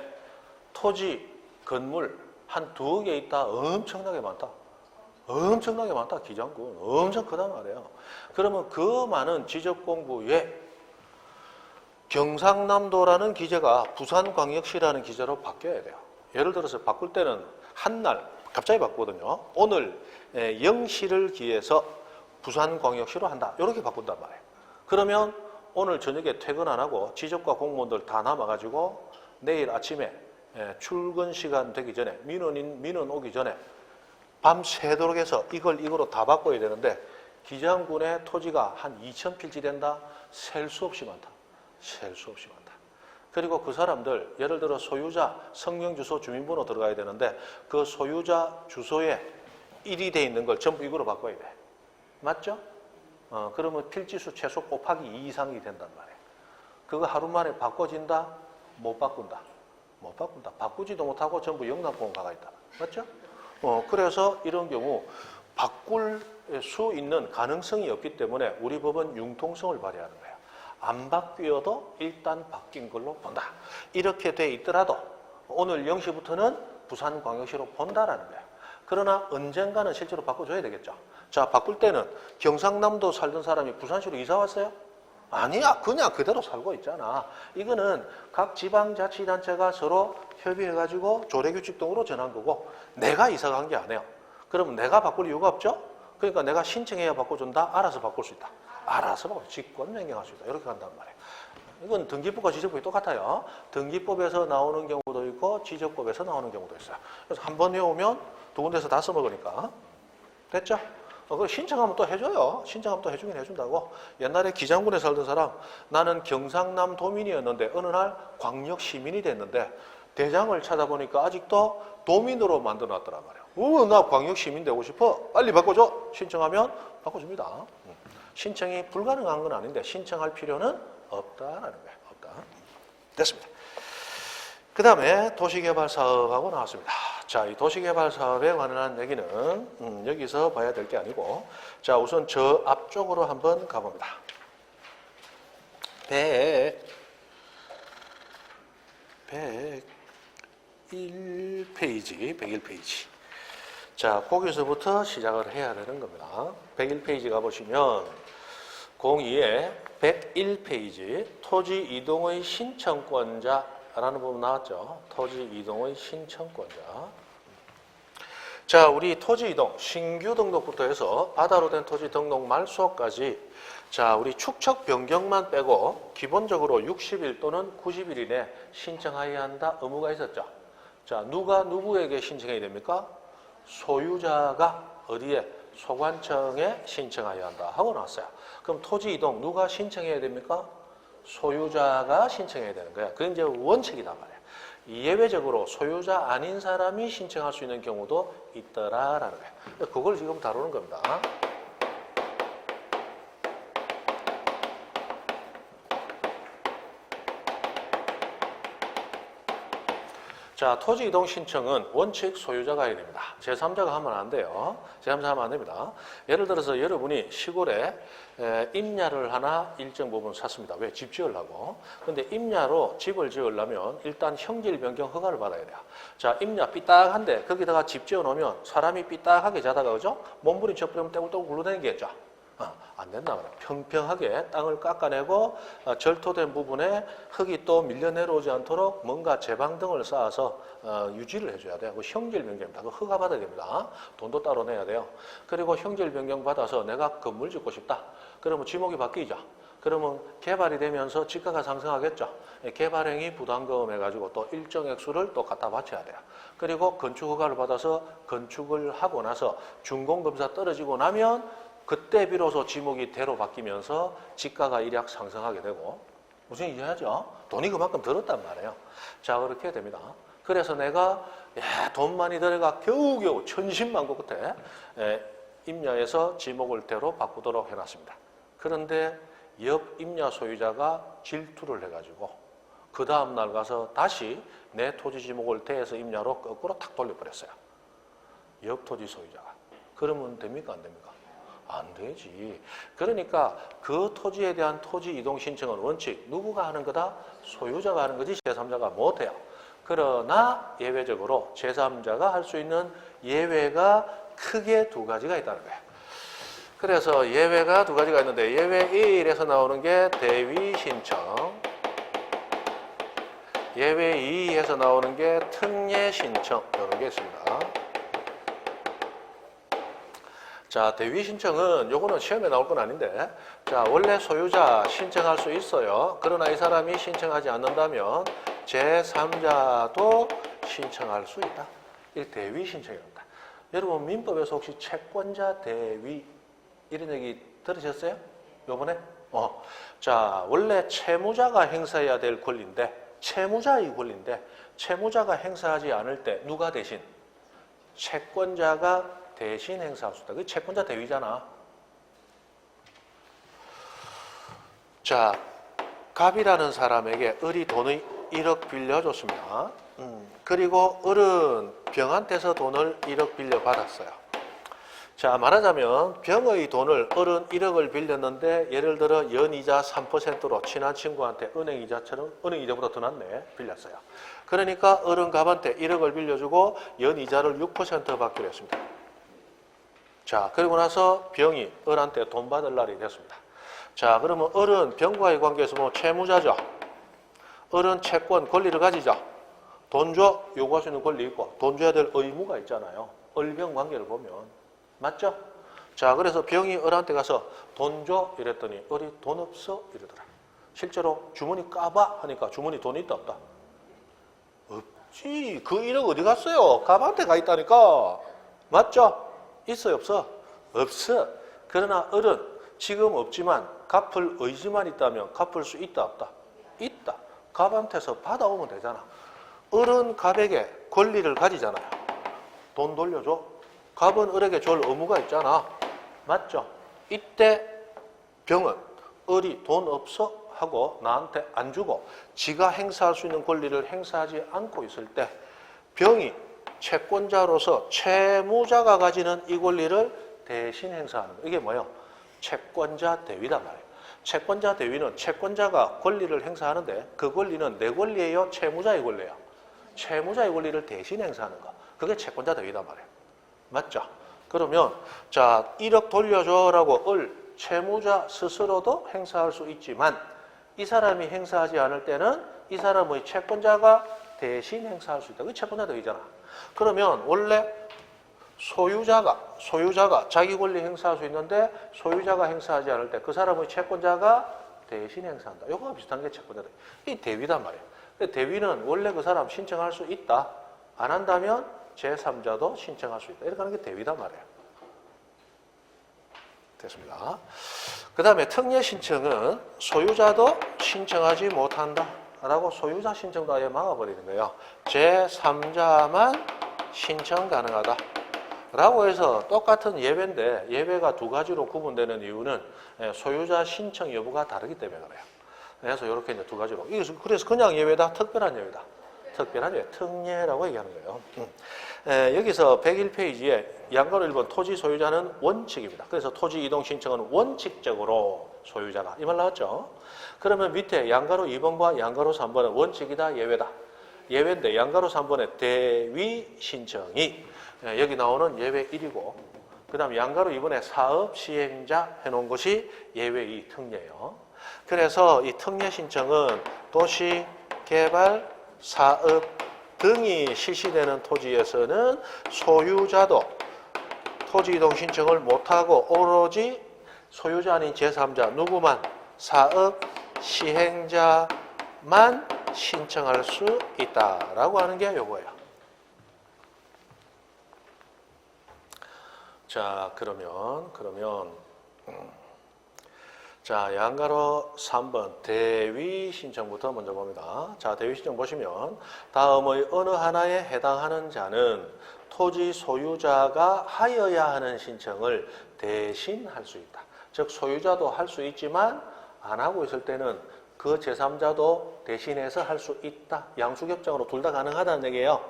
토지, 건물 한 2개 있다. 엄청나게 많다. 엄청나게 많다. 기장군. 엄청 크단 말이에요. 그러면 그 많은 지적공부에 경상남도라는 기재가 부산광역시라는 기재로 바뀌어야 돼요. 예를 들어서 바꿀 때는 한날 갑자기 바꾸거든요. 오늘 0시를 기해서 부산광역시로 한다. 이렇게 바꾼단 말이에요. 그러면 오늘 저녁에 퇴근 안 하고 지적과 공무원들 다 남아가지고 내일 아침에 출근 시간 되기 전에 민원 오기 전에 밤새도록 해서 이걸로 다 바꿔야 되는데 기장군의 토지가 한 2,000필지 된다? 셀 수 없이 많다. 셀 수 없이 많다. 그리고 그 사람들 예를 들어 소유자 성명, 주소, 주민번호 들어가야 되는데 그 소유자 주소에 1이 돼 있는 걸 전부 이거로 바꿔야 돼. 맞죠? 그러면 필지수 최소 곱하기 2 이상이 된단 말이에요. 그거 하루 만에 바꿔진다? 못 바꾼다. 못 바꾼다. 바꾸지도 못하고 전부 영락공원 가가 있다. 맞죠? 그래서 이런 경우 바꿀 수 있는 가능성이 없기 때문에 우리 법은 융통성을 발휘하는 거예요. 안 바뀌어도 일단 바뀐 걸로 본다. 이렇게 돼 있더라도 오늘 0시부터는 부산광역시로 본다라는 거예요. 그러나 언젠가는 실제로 바꿔줘야 되겠죠. 자, 바꿀 때는 경상남도 살던 사람이 부산시로 이사 왔어요? 아니야, 그냥 그대로 살고 있잖아. 이거는 각 지방자치단체가 서로 협의해가지고 조례규칙 등으로 정한 거고 내가 이사 간 게 아니에요. 그러면 내가 바꿀 이유가 없죠? 그러니까 내가 신청해야 바꿔준다? 알아서 바꿀 수 있다. 알아서 바꿀 직권 명령할 수 있다. 이렇게 간단 말이에요. 이건 등기법과 지적법이 똑같아요. 등기법에서 나오는 경우도 있고 지적법에서 나오는 경우도 있어요. 그래서 한 번 해오면 두 군데서 다 써먹으니까. 됐죠? 그걸 신청하면 또 해줘요. 신청하면 또 해주긴 해준다고. 옛날에 기장군에 살던 사람, 나는 경상남 도민이었는데 어느 날 광역 시민이 됐는데 대장을 찾아보니까 아직도 도민으로 만들어놨더란 말이에요. 나 광역 시민 되고 싶어. 빨리 바꿔줘. 신청하면 바꿔줍니다. 신청이 불가능한 건 아닌데 신청할 필요는 없다라는 거예요. 없다. 됐습니다. 그 다음에 도시개발사업하고 나왔습니다. 자, 이 도시개발사업에 관한 얘기는 여기서 봐야 될 게 아니고, 자, 우선 저 앞쪽으로 한번 가봅니다. 101페이지. 자, 거기서부터 시작을 해야 되는 겁니다. 101페이지 가보시면 02에 101페이지 토지 이동의 신청권자라는 부분 나왔죠. 토지 이동의 신청권자. 자, 우리 토지 이동 신규 등록부터 해서 바다로 된 토지 등록 말소까지, 자, 우리 축척 변경만 빼고 기본적으로 60일 또는 90일 이내 신청해야 한다 의무가 있었죠. 자, 누가 누구에게 신청해야 됩니까? 소유자가 어디에? 소관청에 신청해야 한다 하고 나왔어요. 그럼 토지 이동 누가 신청해야 됩니까? 소유자가 신청해야 되는 거야. 그게 이제 원칙이단 말이야. 예외적으로 소유자 아닌 사람이 신청할 수 있는 경우도 있더라라는 거예요. 그걸 지금 다루는 겁니다. 자, 토지 이동 신청은 원칙 소유자가 해야 됩니다. 제3자가 하면 안 돼요. 제3자 하면 안 됩니다. 예를 들어서 여러분이 시골에 임야를 하나 일정 부분 샀습니다. 왜? 집 지으려고. 근데 임야로 집을 지으려면 일단 형질 변경 허가를 받아야 돼요. 자, 임야 삐딱한데 거기다가 집 지어 놓으면 사람이 삐딱하게 자다가, 그죠? 몸부림 쳐버리면 떼굴떼굴 굴러다니겠죠. 안 된다 말이야. 평평하게 땅을 깎아내고 절토된 부분에 흙이 또 밀려 내려오지 않도록 뭔가 제방등을 쌓아서 유지를 해줘야 돼요. 그 형질 변경입니다. 그 허가 받아야 됩니다. 돈도 따로 내야 돼요. 그리고 형질 변경 받아서 내가 건물 짓고 싶다. 그러면 지목이 바뀌죠. 그러면 개발이 되면서 지가가 상승하겠죠. 개발행위 부담금 해가지고 또 일정 액수를 또 갖다 바쳐야 돼요. 그리고 건축 허가를 받아서 건축을 하고 나서 준공검사 떨어지고 나면 그때 비로소 지목이 대로 바뀌면서 지가가 일약 상승하게 되고, 무슨 이해하죠? 돈이 그만큼 들었단 말이에요. 자, 그렇게 됩니다. 그래서 내가 돈 많이 들어가 겨우겨우 천신만고 끝에 임야에서 지목을 대로 바꾸도록 해놨습니다. 그런데 옆 임야 소유자가 질투를 해가지고 그 다음날 가서 다시 내 토지 지목을 대에서 임야로 거꾸로 탁 돌려버렸어요. 옆 토지 소유자가. 그러면 됩니까? 안 됩니까? 안 되지. 그러니까 그 토지에 대한 토지 이동 신청은 원칙 누구가 하는 거다? 소유자가 하는 거지 제3자가 못해요. 그러나 예외적으로 제3자가 할 수 있는 예외가 크게 두 가지가 있다는 거예요. 그래서 예외가 두 가지가 있는데 예외 1에서 나오는 게 대위 신청, 예외 2에서 나오는 게 특례 신청, 이런 게 있습니다. 자, 대위 신청은 요거는 시험에 나올 건 아닌데, 자, 원래 소유자 신청할 수 있어요. 그러나 이 사람이 신청하지 않는다면 제3자도 신청할 수 있다. 이게 대위 신청입니다. 여러분 민법에서 혹시 채권자 대위 이런 얘기 들으셨어요? 요번에? 자, 원래 채무자가 행사해야 될 권리인데, 채무자의 권리인데 채무자가 행사하지 않을 때 누가 대신? 채권자가 대신 행사할 수 있다. 그게 채권자 대위잖아. 자, 갑이라는 사람에게 을이 돈의 1억 빌려줬습니다. 그리고 을은 병한테서 돈을 1억 빌려받았어요. 자, 말하자면 병의 돈을 을은 1억을 빌렸는데 예를 들어 연이자 3%로 친한 친구한테 은행이자처럼 은행이자보다 더 낮네 빌렸어요. 그러니까 을은 갑한테 1억을 빌려주고 연이자를 6% 받기로 했습니다. 자, 그리고 나서 병이 을한테 돈 받을 날이 됐습니다. 자, 그러면 을은 병과의 관계에서 뭐 채무자죠. 을은 채권, 권리를 가지죠. 돈 줘, 요구할 수 있는 권리 있고 돈 줘야 될 의무가 있잖아요. 을병 관계를 보면. 맞죠? 자, 그래서 병이 을한테 가서 돈 줘 이랬더니 을이 돈 없어 이러더라. 실제로 주머니 까봐 하니까 주머니 돈이 있다 없다? 없지. 그 1억 어디 갔어요? 갑한테 가 있다니까. 맞죠? 있어요 없어? 없어. 그러나 을은 지금 없지만 갚을 의지만 있다면 갚을 수 있다 없다? 있다. 갑한테서 받아오면 되잖아. 을은 갑에게 권리를 가지잖아요. 돈 돌려줘. 갑은 을에게 줄 의무가 있잖아. 맞죠? 이때 병은 을이 돈 없어 하고 나한테 안 주고 지가 행사할 수 있는 권리를 행사하지 않고 있을 때 병이 채권자로서 채무자가 가지는 이 권리를 대신 행사하는 거. 이게 뭐예요? 채권자 대위단 말이에요. 채권자 대위는 채권자가 권리를 행사하는데 그 권리는 내 권리예요? 채무자의 권리예요? 채무자의 권리를 대신 행사하는 거. 그게 채권자 대위단 말이에요. 맞죠? 그러면 자 1억 돌려줘라고 채무자 스스로도 행사할 수 있지만 이 사람이 행사하지 않을 때는 이 사람의 채권자가 대신 행사할 수 있다. 그게 채권자 대위잖아. 그러면 원래 소유자가 자기 권리 행사할 수 있는데 소유자가 행사하지 않을 때 그 사람의 채권자가 대신 행사한다. 이거와 비슷한 게 채권자 대위. 이 대위단 말이에요. 대위는 원래 그 사람 신청할 수 있다. 안 한다면 제3자도 신청할 수 있다. 이렇게 하는 게 대위단 말이에요. 됐습니다. 그 다음에 특례 신청은 소유자도 신청하지 못한다. 라고 소유자 신청도 아예 막아버리는 거예요. 제3자만 신청 가능하다. 라고 해서 똑같은 예외인데 예외가 두 가지로 구분되는 이유는 소유자 신청 여부가 다르기 때문에 그래요. 그래서 이렇게 이제 두 가지로. 그래서 그냥 예외다, 특별한 예외다. 특별한 예외, 특례라고 얘기하는 거예요. 여기서 101페이지에 양가로 1번 토지 소유자는 원칙입니다. 그래서 토지 이동 신청은 원칙적으로 소유자가. 이 말 나왔죠? 그러면 밑에 양가로 2번과 양가로 3번은 원칙이다, 예외다. 예외인데 양가로 3번의 대위 신청이 여기 나오는 예외 1이고 그 다음 양가로 2번에 사업 시행자 해놓은 것이 예외 2 특례예요. 그래서 이 특례 신청은 도시 개발 사업 등이 실시되는 토지에서는 소유자도 토지 이동 신청을 못하고 오로지 소유자 아닌 제3자 누구만 사업 시행자만 신청할 수 있다라고 하는 게 요거예요. 자, 그러면 자, 양가로 3번 대위 신청부터 먼저 봅니다. 자, 대위 신청 보시면 다음의 어느 하나에 해당하는 자는 토지 소유자가 하여야 하는 신청을 대신 할 수 있다. 즉 소유자도 할 수 있지만 안 하고 있을 때는 그 제3자도 대신해서 할 수 있다. 양수협정으로 둘 다 가능하다는 얘기예요.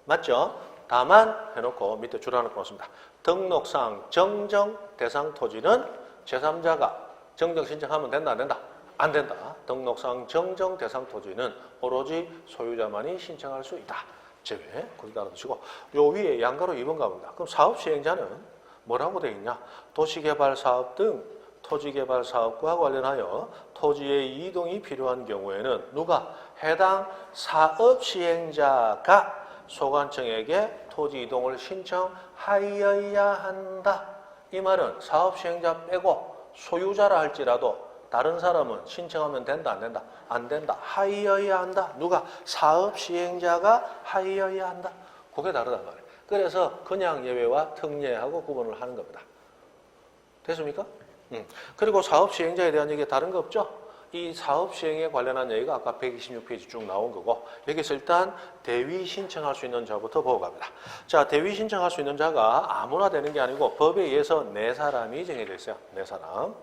맞죠? 다만 해놓고 밑에 줄 하나 넣습니다. 등록상 정정 대상 토지는 제3자가 정정 신청하면 된다, 안 된다? 안 된다. 등록상 정정 대상 토지는 오로지 소유자만이 신청할 수 있다. 제외. 거기다 넣으시고 요 위에 양가로 2번 가봅니다. 그럼 사업 시행자는 뭐라고 되어 있냐? 도시개발 사업 등 토지개발 사업과 관련하여 토지의 이동이 필요한 경우에는 누가? 해당 사업 시행자가 소관청에게 토지 이동을 신청하여야 한다. 이 말은 사업 시행자 빼고 소유자라 할지라도 다른 사람은 신청하면 된다, 안 된다? 안 된다. 하여야 한다. 누가? 사업 시행자가 하여야 한다. 그게 다르단 말이에요. 그래서 그냥 예외와 특례하고 구분을 하는 겁니다. 됐습니까? 그리고 사업 시행자에 대한 얘기 다른 거 없죠? 이 사업 시행에 관련한 얘기가 아까 126페이지 쭉 나온 거고 여기서 일단 대위 신청할 수 있는 자부터 보고 갑니다. 자, 대위 신청할 수 있는 자가 아무나 되는 게 아니고 법에 의해서 4사람이 정해져 있어요. 4사람.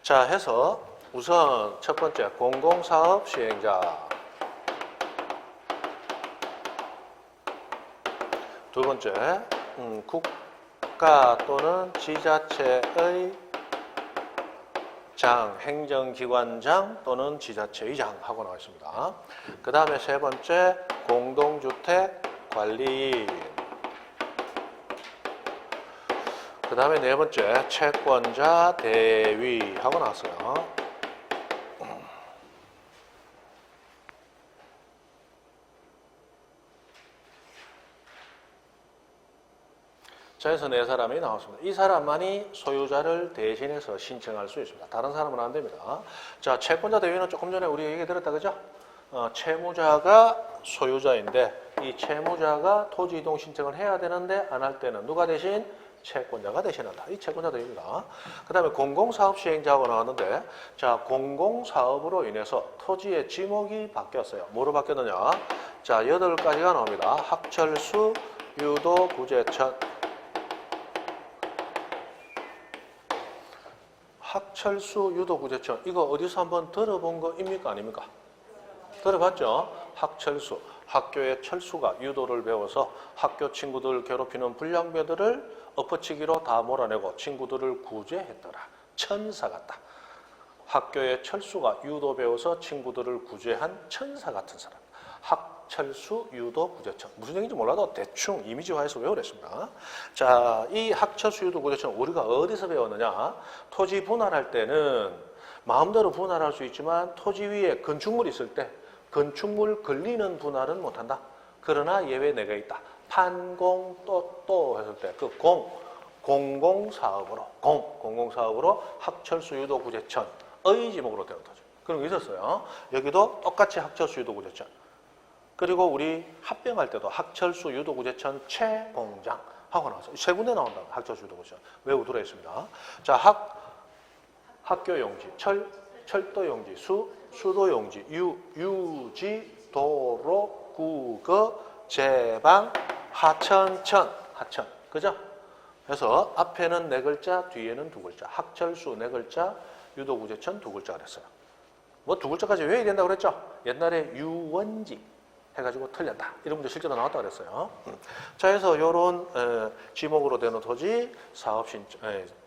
자, 해서 우선 첫 번째 공공사업 시행자, 두 번째 국가 또는 지자체의 장, 행정기관장 또는 지자체의 장 하고 나와 있습니다. 그 다음에 세 번째 공동주택 관리인, 그 다음에 네 번째, 채권자 대위 하고 나왔어요. 자, 해서 네 사람이 나왔습니다. 이 사람만이 소유자를 대신해서 신청할 수 있습니다. 다른 사람은 안 됩니다. 자, 채권자 대위는 조금 전에 우리 얘기 들었다, 그죠? 채무자가 소유자인데 이 채무자가 토지 이동 신청을 해야 되는데 안 할 때는 누가 대신? 채권자가 대신한다. 이 채권자 대위입니다. 그 다음에 공공사업 시행자하고 나왔는데 자, 공공사업으로 인해서 토지의 지목이 바뀌었어요. 뭐로 바뀌었느냐? 자, 8가지가 나옵니다. 학철수, 유도, 구제천. 학철수, 유도, 구제천. 이거 어디서 한번 들어본 거입니까? 아닙니까? 들어봤죠? 학철수. 학교의 철수가 유도를 배워서 학교 친구들 괴롭히는 불량배들을 엎어치기로 다 몰아내고 친구들을 구제했더라. 천사 같다. 학교의 철수가 유도 배워서 친구들을 구제한 천사 같은 사람. 학철수, 유도, 구제천. 무슨 얘기인지 몰라도 대충 이미지화해서 외우랬습니다. 자, 이 학철수, 유도, 구제천 우리가 어디서 배웠느냐? 토지 분할할 때는 마음대로 분할할 수 있지만 토지 위에 건축물이 있을 때 건축물 걸리는 분할은 못한다. 그러나 예외 내가 있다. 판공 또 했을 때 그 공공사업으로 학철수, 유도, 구제천의 지목으로 되는 토지. 그런 게 있었어요. 여기도 똑같이 학철수, 유도, 구제천. 그리고 우리 합병할 때도 학철수, 유도, 구제천, 채공장 하고 나와서 세 군데 나온다. 학철수, 유도, 구제천 외우도록 했습니다. 자, 학교 용지, 철도 용지, 수도 용지, 유지, 도로, 국어, 제방, 하천. 그죠? 그래서 앞에는 4글자, 뒤에는 2글자. 학철수 4글자, 유도, 구제천 2글자 그랬어요. 뭐 2글자까지 외워야 된다고 그랬죠? 옛날에 유원지 해가지고 틀렸다. 이런 문제 실제로 나왔다고 그랬어요. 자, 해서 이런 지목으로 되는 토지,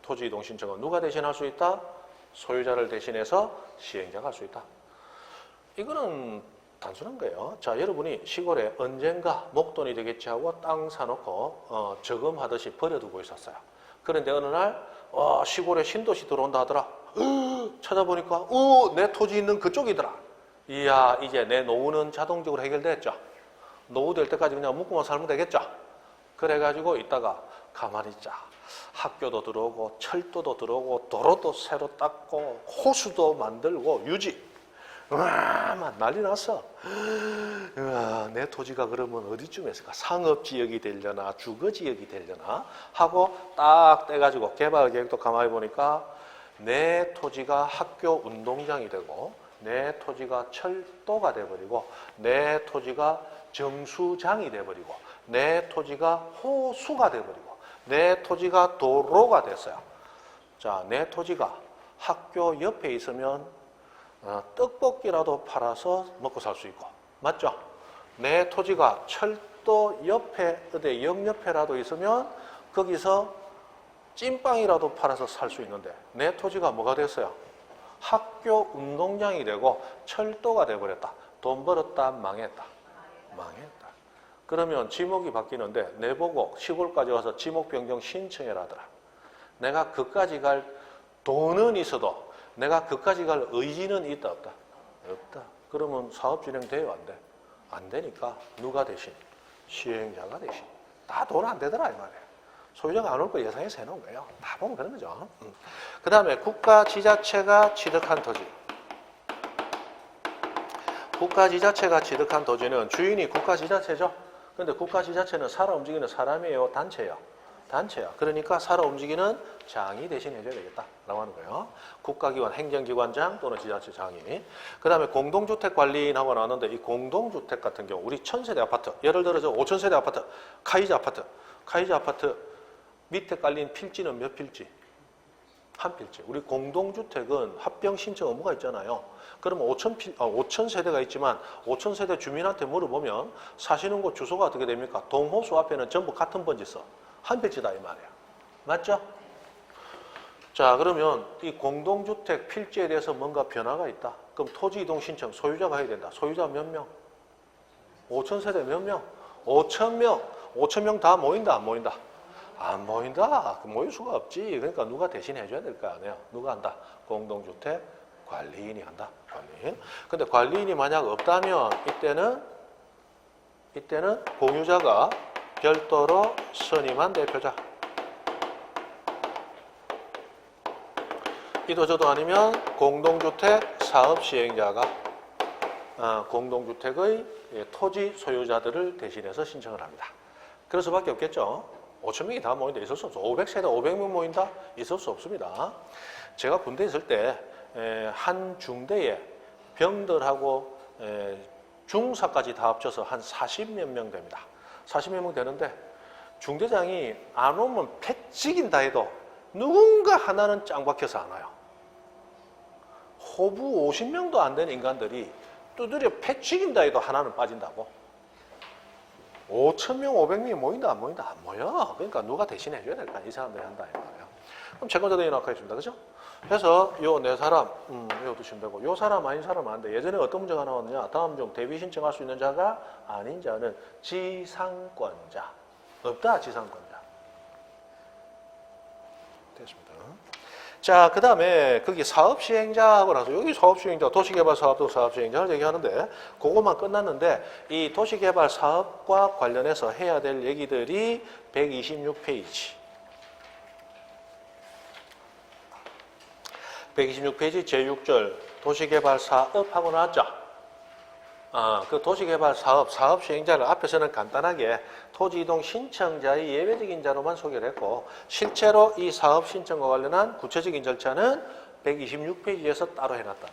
토지 이동 신청은 누가 대신할 수 있다? 소유자를 대신해서 시행자가 할 수 있다. 이거는 단순한 거예요. 자, 여러분이 시골에 언젠가 목돈이 되겠지 하고 땅 사놓고 저금하듯이 버려두고 있었어요. 그런데 어느 날 시골에 신도시 들어온다 하더라. 찾아보니까 내 토지 있는 그쪽이더라. 이야, 이제 내 노후는 자동적으로 해결됐죠. 노후 될 때까지 그냥 묵고만 살면 되겠죠. 그래가지고 있다가 가만히 있자. 학교도 들어오고 철도도 들어오고 도로도 새로 닦고 호수도 만들고 유지. 막 난리 났어. 내 토지가 그러면 어디쯤에 있을까? 상업지역이 되려나 주거지역이 되려나 하고 딱 떼가지고 개발계획도 가만히 보니까 내 토지가 학교 운동장이 되고 내 토지가 철도가 돼버리고 내 토지가 정수장이 돼버리고 내 토지가 호수가 돼버리고 내 토지가 도로가 됐어요. 자, 내 토지가 학교 옆에 있으면 떡볶이라도 팔아서 먹고 살 수 있고, 맞죠? 내 토지가 철도 옆에, 어디 역 옆에라도 있으면 거기서 찐빵이라도 팔아서 살 수 있는데 내 토지가 뭐가 됐어요? 학교 운동장이 되고 철도가 돼버렸다. 돈 벌었다, 망했다. 그러면 지목이 바뀌는데 내보고 시골까지 와서 지목 변경 신청해라 하더라. 내가 그까지 갈 돈은 있어도 내가 그까지 갈 의지는 있다, 없다? 없다. 그러면 사업 진행돼요, 안 돼? 안 되니까 누가 대신? 시행자가 대신. 다 돈 안 되더라 이 말이에요. 소유자가 안 올 거 예상해서 해놓은 거예요. 다 보면 그런 거죠. 그 다음에 국가 지자체가 취득한 토지. 국가 지자체가 취득한 토지는 주인이 국가 지자체죠. 그런데 국가 지자체는 살아 움직이는 사람이에요, 단체예요? 단체야. 그러니까 살아 움직이는 장이 대신 해줘야 되겠다라고 하는 거예요. 국가기관, 행정기관장 또는 지자체장이. 그 다음에 공동주택관리인하고 나왔는데 이 공동주택 같은 경우 우리 1000세대 아파트, 예를 들어서 5000세대 아파트, 카이지 아파트 밑에 깔린 필지는 몇 필지? 한 필지. 우리 공동주택은 합병 신청 의무가 있잖아요. 그러면 5000세대가 있지만 5000세대 주민한테 물어보면 사시는 곳 주소가 어떻게 됩니까? 동호수 앞에는 전부 같은 번지 써. 한 필지다 이 말이에요. 맞죠? 자, 그러면 이 공동주택 필지에 대해서 뭔가 변화가 있다. 그럼 토지 이동 신청 소유자가 해야 된다. 소유자 몇 명? 5000세대 몇 명? 5000명. 5000명 다 모인다, 안 모인다? 안 모인다. 모일 수가 없지. 그러니까 누가 대신 해줘야 될 거 아니에요. 누가 한다? 공동주택 관리인이 한다. 관리인. 근데 관리인이 만약 없다면 이때는 공유자가 별도로 선임한 대표자. 이도저도 아니면 공동주택 사업 시행자가 공동주택의 토지 소유자들을 대신해서 신청을 합니다. 그럴 수밖에 없겠죠. 5,000명이 다 모인다. 있을 수 없어. 500세대 500명 모인다? 있을 수 없습니다. 제가 군대에 있을 때 한 중대에 병들하고 중사까지 다 합쳐서 한 40몇 명 됩니다. 40몇 명 되는데 중대장이 안 오면 패찍인다 해도 누군가 하나는 짱 박혀서 안 와요. 호부 50명도 안 되는 인간들이 두드려 패찍인다 해도 하나는 빠진다고. 5,000명, 500명이 모인다, 안 모인다? 안 모여. 그러니까 누가 대신 해줘야 될 거 아니야. 이 사람들이 한다. 이 말이에요. 그럼 채권자들이 넣겠습니다. 그죠? 그래서 요 네 사람, 외워두시면 되고, 요 사람 아닌 사람은 안 돼. 예전에 어떤 문제가 나왔느냐? 다음 중 대비 신청할 수 있는 자가 아닌 자는 지상권자. 없다, 지상권자. 됐습니다. 자, 그 다음에 거기 사업시행자하고 나서 여기 사업시행자, 도시개발사업도 사업시행자를 얘기하는데 그것만 끝났는데 이 도시개발 사업과 관련해서 해야 될 얘기들이 126페이지. 126페이지 제6절 도시개발 사업하고 나왔죠. 그 도시개발 사업 시행자를 앞에서는 간단하게 토지이동 신청자의 예외적인 자로만 소개를 했고 실제로 이 사업 신청과 관련한 구체적인 절차는 126페이지에서 따로 해놨다.